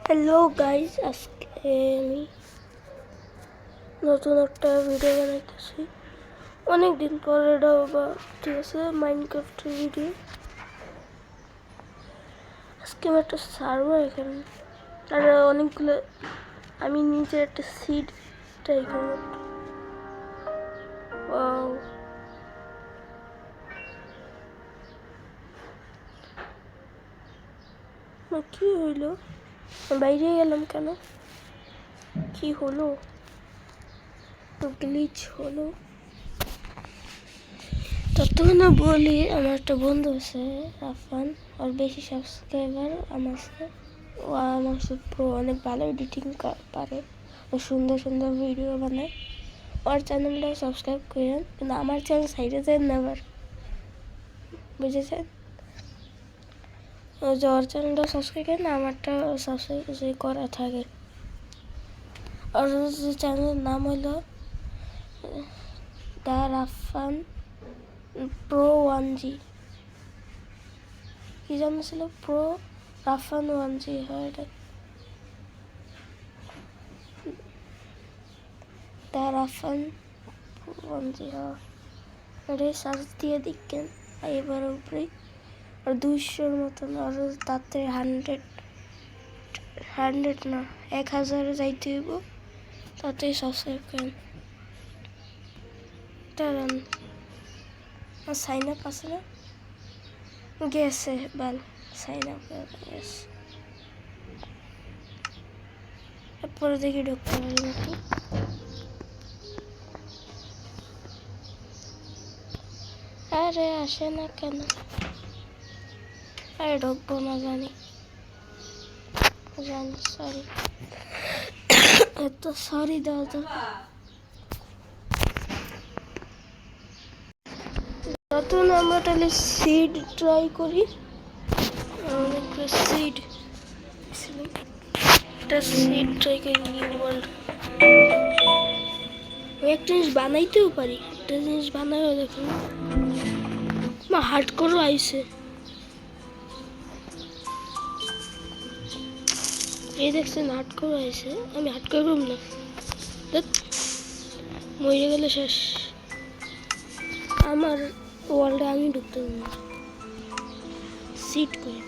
Hello guys, আজকে আমি নতুন একটা ভিডিও বানাইতেছি। অনেক দিন পর এটা বা ঠিক আছে, মাইনক্রাফটের ভিডিও। আজকে আমি একটা সার্ভার এখানে আর অনেকগুলো আমি নিজে একটা সিড ট্রাই করব। কি হইলো? বাইরে গেলাম কেন? কি হলো? গ্লিচ হলো। ততক্ষণে বলি, আমার একটা বন্ধু আছে রাফান, ওর বেশি সাবস্ক্রাইবার আমার সাথে। ও আমার প্রো, অনেক ভালো এডিটিং পারে, ও সুন্দর সুন্দর ভিডিও বানায়। ওর চ্যানেলটা সাবস্ক্রাইব করেন, কিন্তু আমার চ্যানেল সাইডে যায় না আবার, বুঝেছেন? ও যে ওর চ্যানেলটা সাবস্ক্রাইব করেন, আমারটা সাবস্ক্রাইব করা থাকে। ওর চ্যানেলের নাম হলো দ্য রাফান প্রো 1G। কি জানো ছিল? প্রো রাফান 1G হয় এটা। দ্য রাফান 1G হয় এটাই সার্চ দিয়ে দেখেন। এবার উপরে আর 200-র মতন, আর তাতে 100 না 1000 যাইতে হইব, তাতে সাবস্ক্রাইব করেন। টান সাইন আপ আছে না? গেছে বাল, সাইন আপ গেছে। এরপরে দেখি ঢুকতে পারি নাকি। আরে আসে না কেন? আরে ঢুকবো না, জানি সরি। এত সরি দেওয়া দরকার? নতুন আমরা তাহলে সিড ট্রাই করি। অনেকগুলো সিড ট্রাই করি। নিউ ওয়ার্ল্ড আমি একটা জিনিস বানাইতেও পারি। একটা জিনিস বানাইও দেখুন, মা হার্ড করো আইসে। এই দেখছেন, হার্ড করে আইসে। আমি হার্ড করে করব না, মরে গেলে শেষ। আমার ওয়ার্ল্ডে আমি ঢুকতে না, সিট করে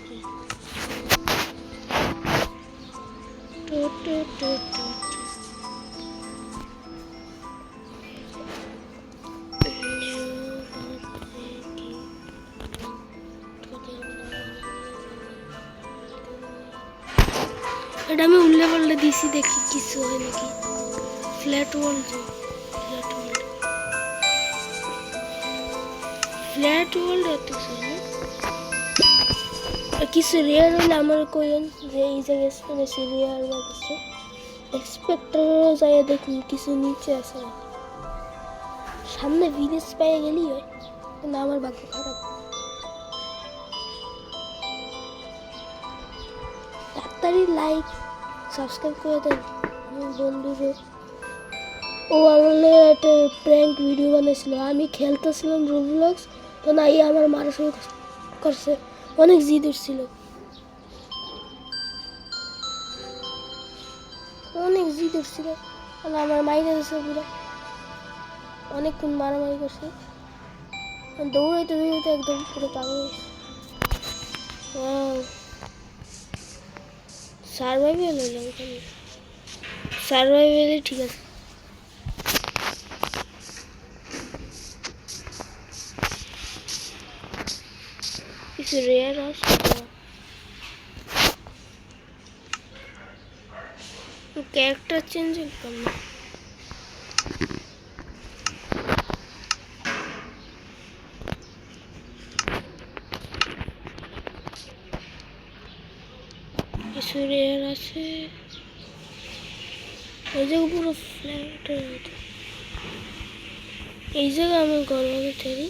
এটা আমি উল্লে পাল্লে দিছি, দেখি কিছু হয় নাকি। ফ্ল্যাট ওয়ার্ল্ড, এত কিছু রেয়ার হইলে আমার কইন যে এই জায়গায় শুনেছি রেয়ার বা কিছু। এক্সপেক্টরও যাই দেখুন কিছু নিচে আছে, সামনে ভিলেজ পেয়ে গেলি হয়, কিন্তু আমার ভাগ্য খারাপ। তাড়াতাড়ি লাইক সাবস্ক্রাইব করে দেন আমার বন্ধুরে। ও আমার একটা প্র্যাঙ্ক ভিডিও বানিয়েছিল, আমি খেলতেছিলাম রোবলক্স, তো না আমার মারা শুরু করছে। অনেক জিদ উঠছিল, আমার মাইরে দিচ্ছে পুরো। অনেকক্ষণ মারামারি করছে, দৌড়াইতে দৌড়াইতে একদম পুরো পাগল হয়েছে। সার্ভাইভাল হইলাম, সার্ভাইভালে ঠিক আছে। কিছু রেয়ার আছে, ক্যারেক্টার চেঞ্জ করলাম না। কিছু রেয়ার আছে, এই জায়গা পুরো ফ্ল্যাট। এই জায়গা আমি গর্ব থাকি।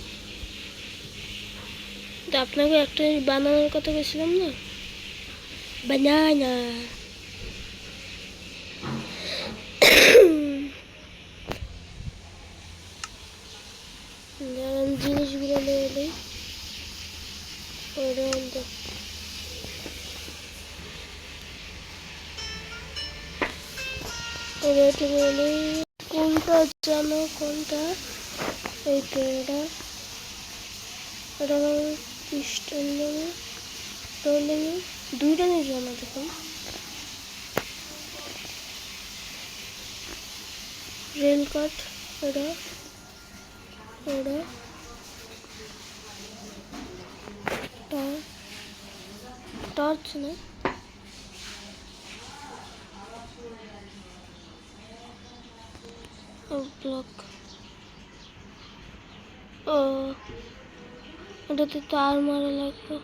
আপনাকে একটা বানানোর কথা বলছিলাম না, বানানা জিনিসগুলো নিয়ে রেড রেলি কোনটা জানো কোনটা? এইটা এটা পিস্টন রোলিং দুইটা নিয়ে জানো দেখুন। রেল কাট এটা এটা টর্চ না ব্লক। ও এটাতে তার মারা লাগবে।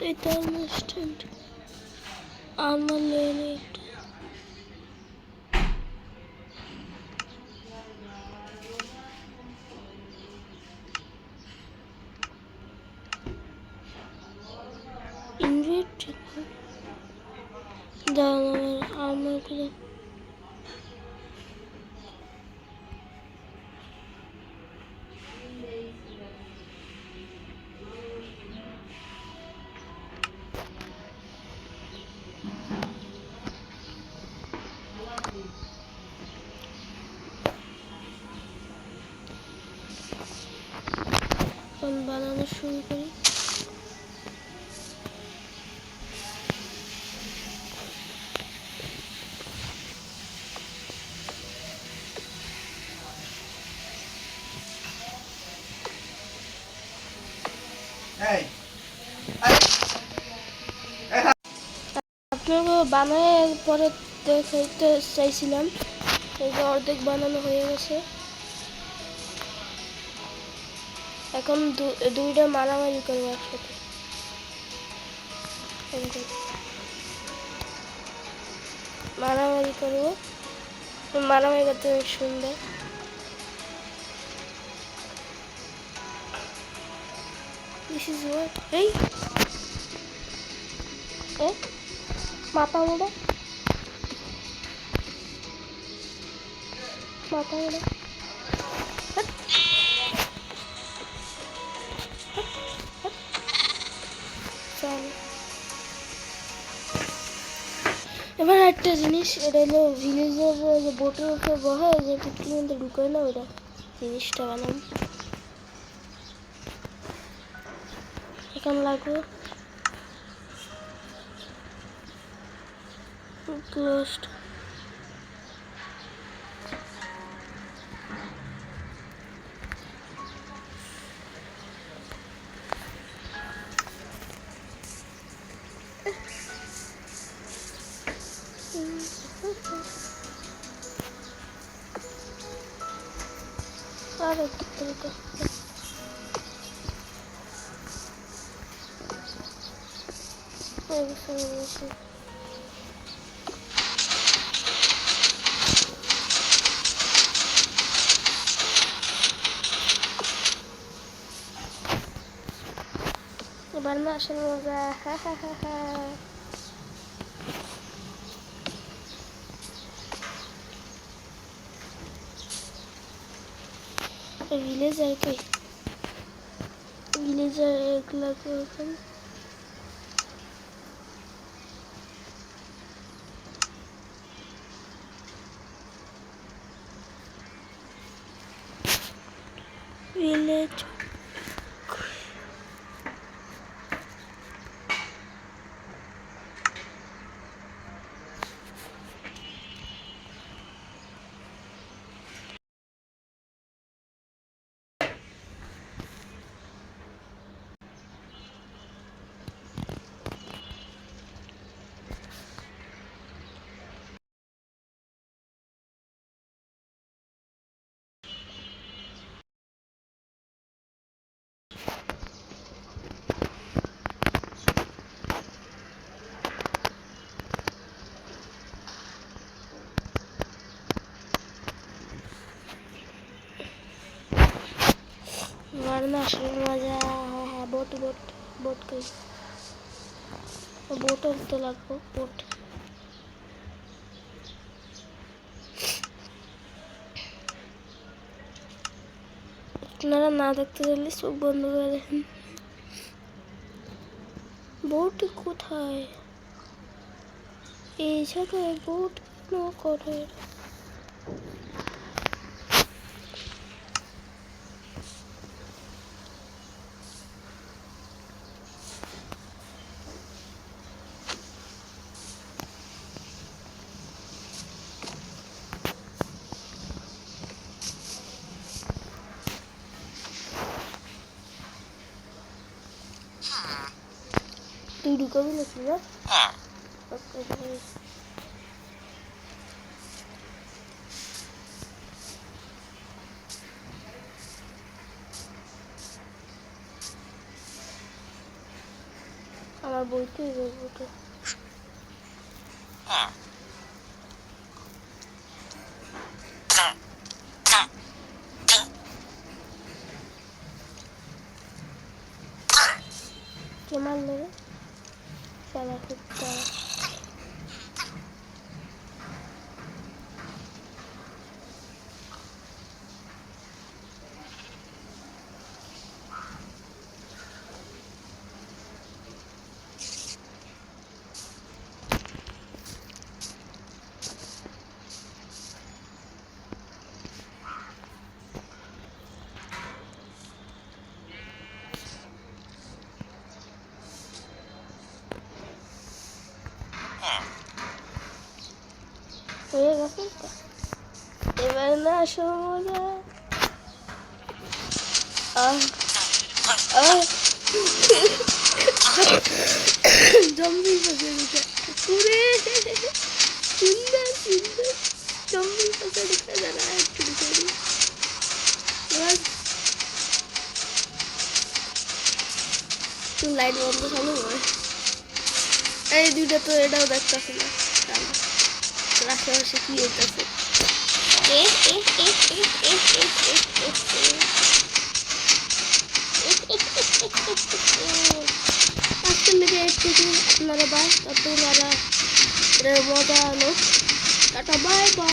এটা আমার স্ট্যান্ড আমার লেনে ইনভেট দাঁড়ান আমার করে বানানো শুরু করি। আপনাকে বানায় পরে দেখাইতে চাইছিলাম, এই যে অর্ধেক বানানো হয়ে গেছে। এখন দুইটা মারামারি করবো একসাথে। মারামারি করবো, মারামারি করতে অনেক সুন্দর। This is what? Hey! Eh? মাথা মোড়া মাথা মোড়া চল। এবার একটা জিনিস, এটা হলো ভিলেজের যে বোটের উপরে বহে যে টিকটির মধ্যে ঢুকায় না, ওটা জিনিসটা বানাম। এখন লাগবে ক্লোজড। আর একটু তরিকা এবার না আসলে মজা। হা হা হা হা। ভিলেজার কে ভিলেজার এগুলাকে এখন ভিলেজ मारना शुरू मजा। हाँ बोट बोट बोट कई बोट तो लगभग बोट আপনারা না দেখতে চাইলে চোখ বন্ধ করে দেখেন। বউটি কোথায়? এই জায়গায় বউটি কেন করে? তুই ঢুকাবি নাকি না? আমার বইতে বইটা কে মারলো রে? শালা কুত্তা। হয়ে গেছে তো, এবার না সময় জম্বি ফসে দিতে পুরে সুন্দর সুন্দর জম্বি ফসে দিতে যারা একটু করি লাইট বন্ধ চালু হয়। এই দুইটা তো এটাও দেখতেছে না, আশেপাশে কি হইতেছে। আজকের লেগে একটু আপনারা বাস, তত মজা আলো। Tata, bye bye.